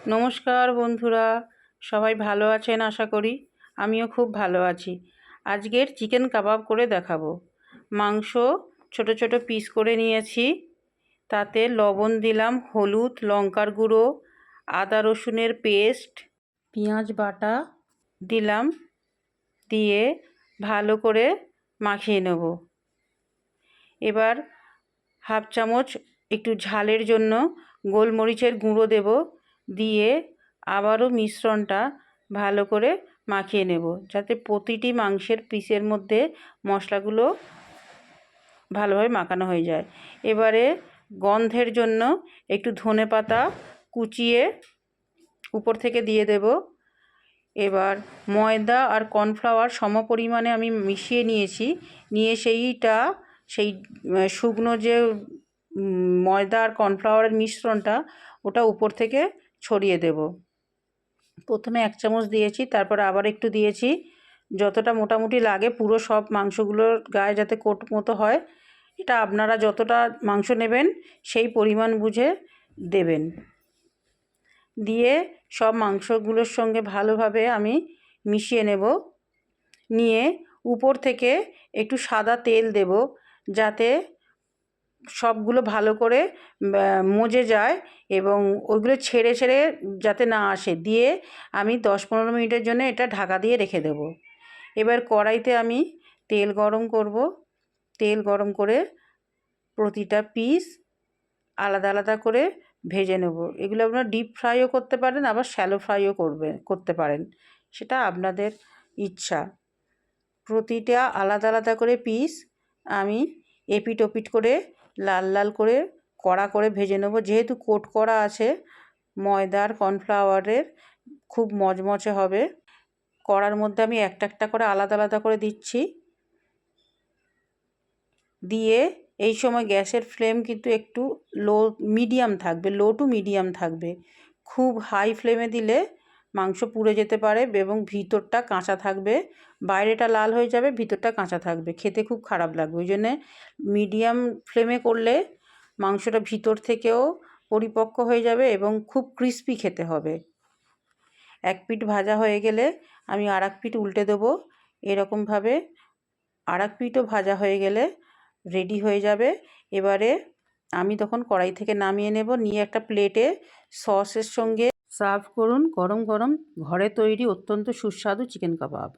নমস্কার বন্ধুরা, সবাই ভালো আছেন আশা করি। আমিও খুব ভালো আছি। আজকের চিকেন কাবাব করে দেখাবো। মাংস ছোট ছোট পিস করে নিয়েছি, তাতে লবণ দিলাম, হলুদ, লঙ্কার গুঁড়ো, আদা রসুনের পেস্ট, পেঁয়াজ বাটা দিলাম, দিয়ে ভালো করে মাখিয়ে নেব। এবার হাফ চামচ একটু ঝালের জন্য গোলমরিচের গুঁড়ো দেব, দিয়ে আবারও মিশ্রণটা ভালো করে মাখিয়ে নেব, যাতে প্রতিটি মাংসের পিসের মধ্যে মশলাগুলো ভালোভাবে মাখানো হয়ে যায়। এবারে গন্ধের জন্য একটু ধনেপাতা কুচিয়ে উপর থেকে দিয়ে দেব। এবার ময়দা আর কর্নফ্লাওয়ার সমপরিমাণে আমি মিশিয়ে নিয়েছি, নিয়ে সেই শুকনো যে ময়দা আর কর্নফ্লাওয়ারের মিশ্রণটা ওটা উপর থেকে ছড়িয়ে দেব। প্রথমে 1 চামচ দিয়েছি, তারপর আবার একটু দিয়েছি, যতটা মোটামুটি লাগে পুরো সব মাংসগুলোর গায়ে যাতে কোট মতো হয়। এটা আপনারা যতটা মাংস নেবেন সেই পরিমাণ বুঝে দেবেন। দিয়ে সব মাংসগুলোর সঙ্গে ভালোভাবে আমি মিশিয়ে নেব। নিয়ে উপর থেকে একটু সাদা তেল দেব, যাতে সবগুলো ভালো করে মজে যায় এবং ওইগুলো ছেড়ে ছেড়ে যাতে না আসে। দিয়ে আমি 10-15 মিনিটের জন্য এটা ঢাকা দিয়ে রেখে দেব। এবার কড়াইতে আমি তেল গরম করব। তেল গরম করে প্রতিটা পিস আলাদা আলাদা করে ভেজে নেব। এগুলো আপনারা ডিপ ফ্রাইও করতে পারেন, আবার শ্যালো ফ্রাইও করতে পারেন, সেটা আপনাদের ইচ্ছা। প্রতিটা আলাদা আলাদা করে পিস আমি এপিট ওপিট করে লাল লাল করে কড়া করে ভেজে নেব। যেহেতু কোট করা আছে ময়দার কর্নফ্লাওয়ারের, খুব মচমচে হবে। কড়ার মধ্যে আমি একটা একটা করে আলাদা আলাদা করে দিচ্ছি। দিয়ে এই সময় গ্যাসের ফ্লেম কিন্তু একটু মিডিয়াম থাকবে, লো টু মিডিয়াম থাকবে। খুব হাই ফ্লেমে দিলে মাংস পুড়ে যেতে পারে এবং ভিতরটা কাঁচা থাকবে। বাইরেটা লাল হয়ে যাবে, ভিতরটা কাঁচা থাকবে, খেতে খুব খারাপ লাগবে। ওই জন্যে মিডিয়াম ফ্লেমে করলে মাংসটা ভিতর থেকেও পরিপক্ক হয়ে যাবে এবং খুব ক্রিস্পি খেতে হবে। এক পিঠ ভাজা হয়ে গেলে আমি আর এক পিঠ উল্টে দেবো। এরকমভাবে আর এক পিঠও ভাজা হয়ে গেলে রেডি হয়ে যাবে। এবারে আমি তখন কড়াই থেকে নামিয়ে নেব, নিয়ে একটা প্লেটে সসের সঙ্গে সার্ভ করুন। গরম গরম ঘরে তৈরি অত্যন্ত সুস্বাদু চিকেন কাবাব।